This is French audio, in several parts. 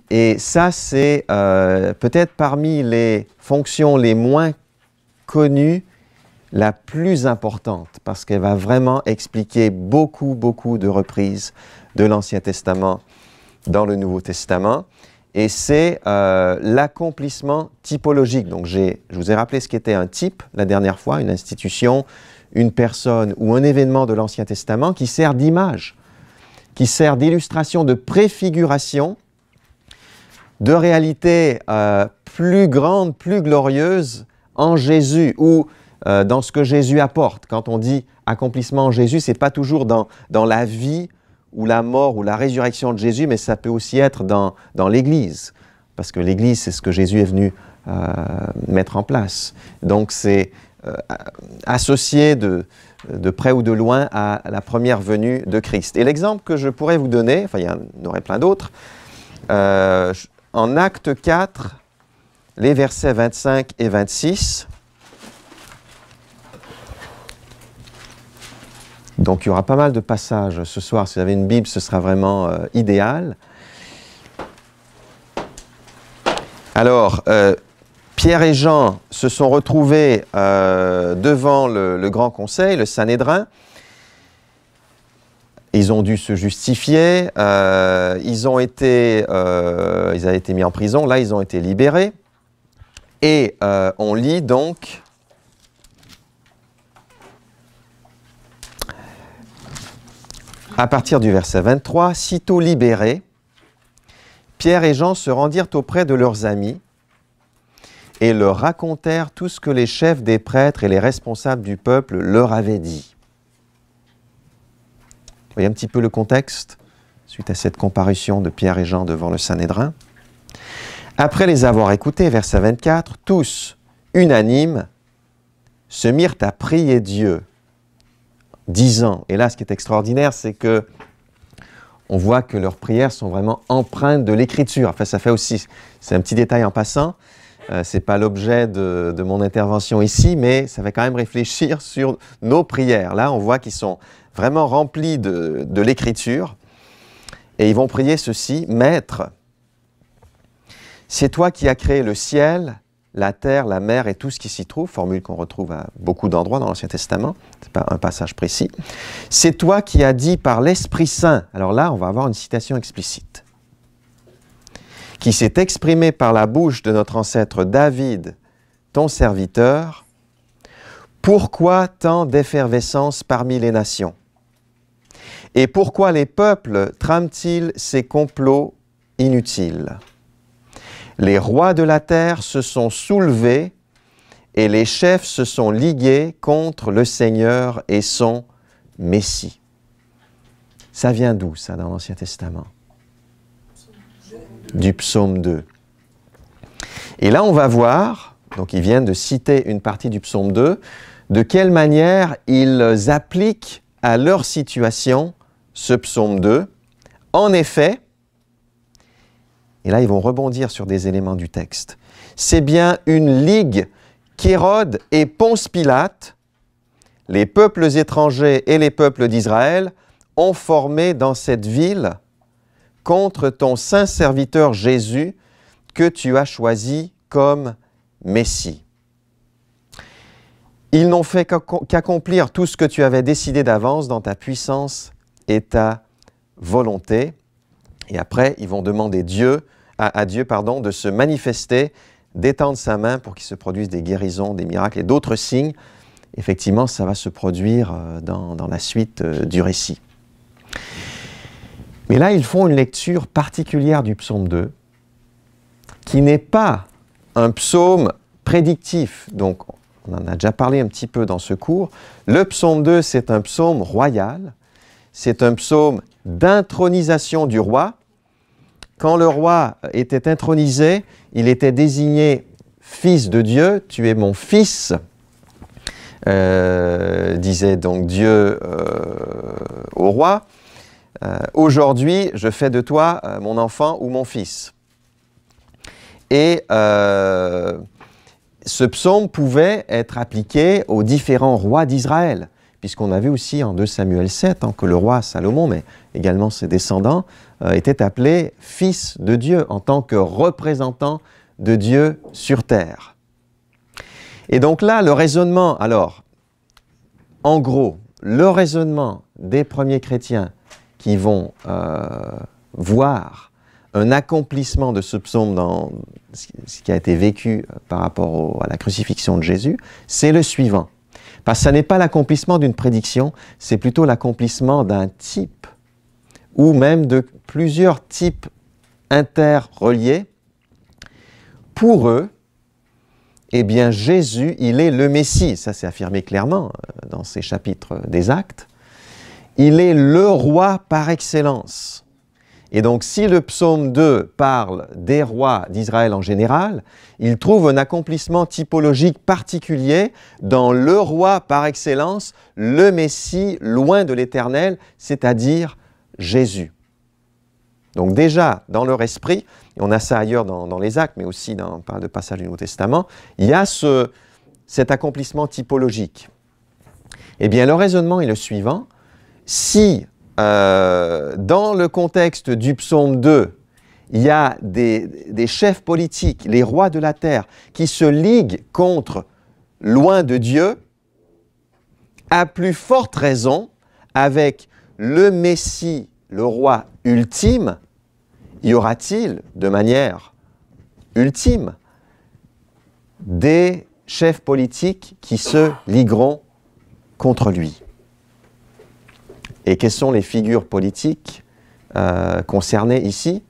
Et ça, c'est peut-être parmi les fonctions les moins connues, la plus importante, parce qu'elle va vraiment expliquer beaucoup de reprises de l'Ancien Testament dans le Nouveau Testament. Et c'est l'accomplissement typologique. Donc, je vous ai rappelé ce qu'était un type la dernière fois, une institution, une personne ou un événement de l'Ancien Testament qui sert d'image, qui sert d'illustration, de préfiguration, de réalité plus grande, plus glorieuse en Jésus ou dans ce que Jésus apporte. Quand on dit accomplissement en Jésus, ce n'est pas toujours dans la vie ou la mort ou la résurrection de Jésus, mais ça peut aussi être dans l'Église, parce que l'Église, c'est ce que Jésus est venu mettre en place. Donc, c'est associé de près ou de loin à la première venue de Christ. Et l'exemple que je pourrais vous donner, enfin, il y en aurait plein d'autres, en Acte 4, les versets 25 et 26, donc, il y aura pas mal de passages ce soir. Si vous avez une Bible, ce sera vraiment idéal. Alors, Pierre et Jean se sont retrouvés devant le Grand Conseil, le Sanhédrin. Ils ont dû se justifier. Ils avaient été mis en prison. Là, ils ont été libérés. Et on lit donc... À partir du verset 23, sitôt libérés, Pierre et Jean se rendirent auprès de leurs amis et leur racontèrent tout ce que les chefs des prêtres et les responsables du peuple leur avaient dit. Vous voyez un petit peu le contexte suite à cette comparution de Pierre et Jean devant le Sanhédrin. Après les avoir écoutés, verset 24, tous, unanimes, se mirent à prier Dieu, disant, et là ce qui est extraordinaire, c'est que on voit que leurs prières sont vraiment empreintes de l'Écriture. Enfin, ça fait aussi, c'est un petit détail en passant, ce n'est pas l'objet de mon intervention ici, mais ça fait quand même réfléchir sur nos prières. Là, on voit qu'ils sont vraiment remplis de l'Écriture, et ils vont prier ceci, « Maître, c'est toi qui as créé le ciel, la terre, la mer et tout ce qui s'y trouve », formule qu'on retrouve à beaucoup d'endroits dans l'Ancien Testament, ce n'est pas un passage précis. « C'est toi qui as dit par l'Esprit Saint », alors là on va avoir une citation explicite, « qui s'est exprimé par la bouche de notre ancêtre David, ton serviteur, pourquoi tant d'effervescence parmi les nations? Et pourquoi les peuples trament-ils ces complots inutiles? Les rois de la terre se sont soulevés et les chefs se sont ligués contre le Seigneur et son Messie. » Ça vient d'où, ça, dans l'Ancien Testament? Du psaume 2. Et là, on va voir, donc ils viennent de citer une partie du psaume 2, de quelle manière ils appliquent à leur situation ce psaume 2. En effet, et là, ils vont rebondir sur des éléments du texte. C'est bien une ligue qu'Hérode et Ponce Pilate, les peuples étrangers et les peuples d'Israël, ont formé dans cette ville contre ton saint serviteur Jésus que tu as choisi comme Messie. Ils n'ont fait qu'accomplir tout ce que tu avais décidé d'avance dans ta puissance et ta volonté. Et après, ils vont demander à Dieu de se manifester, d'étendre sa main pour qu'il se produise des guérisons, des miracles et d'autres signes. Effectivement, ça va se produire dans la suite du récit. Mais là, ils font une lecture particulière du psaume 2, qui n'est pas un psaume prédictif. Donc, on en a déjà parlé un petit peu dans ce cours. Le psaume 2, c'est un psaume royal. C'est un psaume d'intronisation du roi. Quand le roi était intronisé, il était désigné fils de Dieu. « Tu es mon fils », disait donc Dieu au roi. « Aujourd'hui, je fais de toi mon enfant ou mon fils ». Et ce psaume pouvait être appliqué aux différents rois d'Israël, puisqu'on a vu aussi en 2 Samuel 7 que le roi Salomon, mais également ses descendants, étaient appelés fils de Dieu en tant que représentants de Dieu sur terre. Et donc là, le raisonnement, alors, en gros, le raisonnement des premiers chrétiens qui vont voir un accomplissement de ce psaume dans ce qui a été vécu par rapport à la crucifixion de Jésus, c'est le suivant. Parce que ce n'est pas l'accomplissement d'une prédiction, c'est plutôt l'accomplissement d'un type, ou même de plusieurs types interreliés. Pour eux, eh bien Jésus, il est le Messie. Ça, c'est affirmé clairement dans ces chapitres des Actes. Il est le roi par excellence. Et donc, si le psaume 2 parle des rois d'Israël en général, il trouve un accomplissement typologique particulier dans le roi par excellence, le Messie loin de l'Éternel, c'est-à-dire Jésus. Donc déjà, dans leur esprit, et on a ça ailleurs dans les Actes, mais aussi dans pas mal de passages du Nouveau Testament, il y a cet accomplissement typologique. Eh bien, le raisonnement est le suivant. Si dans le contexte du psaume 2, il y a des chefs politiques, les rois de la terre, qui se liguent contre loin de Dieu, à plus forte raison, avec le Messie, le roi ultime, y aura-t-il, de manière ultime, des chefs politiques qui se ligueront contre lui? Et quelles sont les figures politiques concernées ici,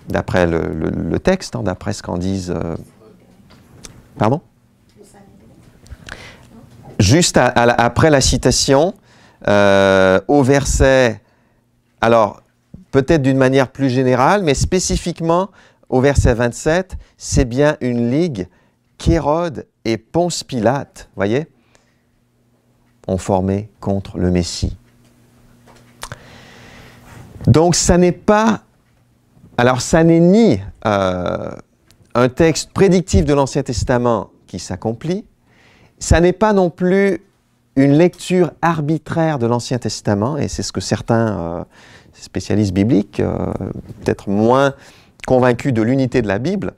d'après le texte, d'après ce qu'en disent... Pardon? Juste après la citation, au verset... Alors, peut-être d'une manière plus générale, mais spécifiquement au verset 27, c'est bien une ligue qu'Hérode et Ponce Pilate, voyez, ont formé contre le Messie. Donc, ça n'est pas... Alors, ça n'est ni un texte prédictif de l'Ancien Testament qui s'accomplit, ça n'est pas non plus une lecture arbitraire de l'Ancien Testament, et c'est ce que certains spécialistes bibliques, peut-être moins convaincus de l'unité de la Bible,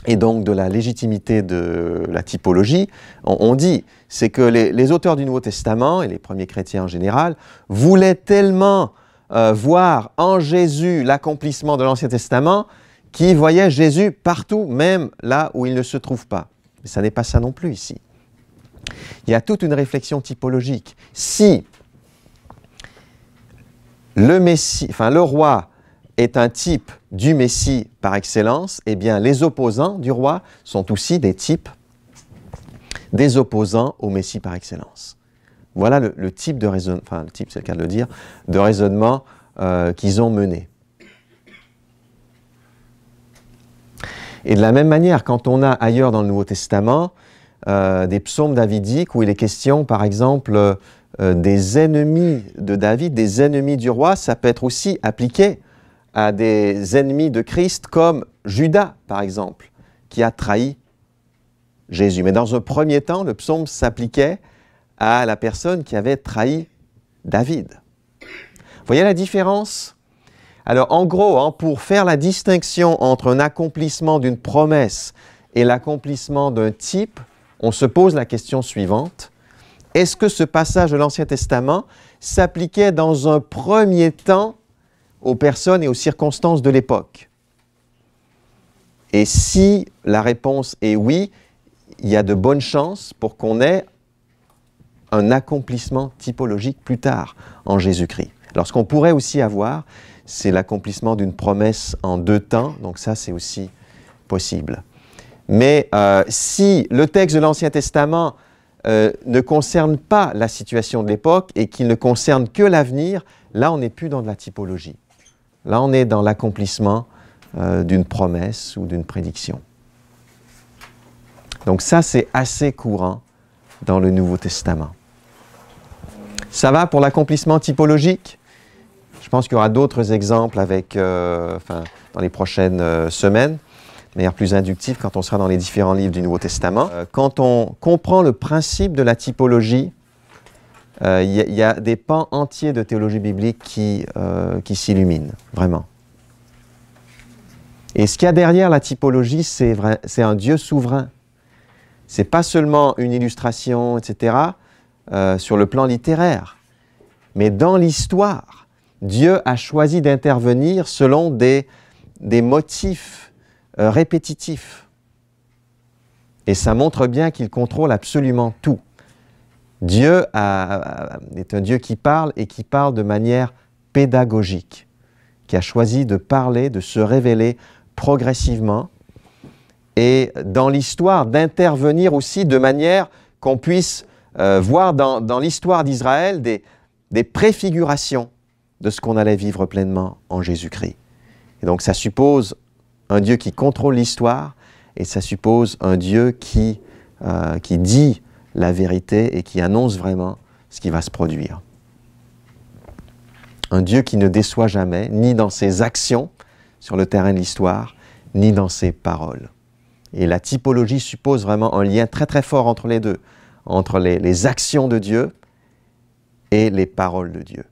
et donc de la légitimité de la typologie, on dit, c'est que les auteurs du Nouveau Testament, et les premiers chrétiens en général, voulaient tellement voir en Jésus l'accomplissement de l'Ancien Testament qu'ils voyaient Jésus partout, même là où il ne se trouve pas. Mais ça n'est pas ça non plus ici. Il y a toute une réflexion typologique. Si le Messie, enfin le roi est un type du Messie par excellence, eh bien les opposants du roi sont aussi des types des opposants au Messie par excellence. Voilà le type de raisonnement, enfin le type c'est le cas de le dire, de raisonnement qu'ils ont mené. Et de la même manière, quand on a ailleurs dans le Nouveau Testament des psaumes davidiques où il est question, par exemple, des ennemis de David, des ennemis du roi, ça peut être aussi appliqué à des ennemis de Christ comme Judas, par exemple, qui a trahi Jésus. Mais dans un premier temps, le psaume s'appliquait à la personne qui avait trahi David. Vous voyez la différence? Alors, en gros, pour faire la distinction entre un accomplissement d'une promesse et l'accomplissement d'un type, on se pose la question suivante. Est-ce que ce passage de l'Ancien Testament s'appliquait dans un premier temps aux personnes et aux circonstances de l'époque? Et si la réponse est oui, il y a de bonnes chances pour qu'on ait un accomplissement typologique plus tard en Jésus-Christ. Alors, ce qu'on pourrait aussi avoir, c'est l'accomplissement d'une promesse en 2 temps, donc ça, c'est aussi possible. Mais si le texte de l'Ancien Testament ne concerne pas la situation de l'époque et qu'il ne concerne que l'avenir, là, on n'est plus dans de la typologie. Là, on est dans l'accomplissement d'une promesse ou d'une prédiction. Donc ça, c'est assez courant dans le Nouveau Testament. Ça va pour l'accomplissement typologique? Je pense qu'il y aura d'autres exemples avec, dans les prochaines semaines, de manière plus inductive quand on sera dans les différents livres du Nouveau Testament. Quand on comprend le principe de la typologie, y a des pans entiers de théologie biblique qui s'illuminent, vraiment. Et ce qu'il y a derrière la typologie, c'est un Dieu souverain. Ce n'est pas seulement une illustration, etc., sur le plan littéraire. Mais dans l'histoire, Dieu a choisi d'intervenir selon des motifs répétitifs. Et ça montre bien qu'il contrôle absolument tout. Dieu est un Dieu qui parle et qui parle de manière pédagogique, qui a choisi de parler, de se révéler progressivement et dans l'histoire d'intervenir aussi de manière qu'on puisse voir dans l'histoire d'Israël des préfigurations de ce qu'on allait vivre pleinement en Jésus-Christ. Et donc ça suppose un Dieu qui contrôle l'histoire et ça suppose un Dieu qui dit la vérité et qui annonce vraiment ce qui va se produire. Un Dieu qui ne déçoit jamais, ni dans ses actions sur le terrain de l'histoire, ni dans ses paroles. Et la typologie suppose vraiment un lien très très fort entre les deux, entre les actions de Dieu et les paroles de Dieu.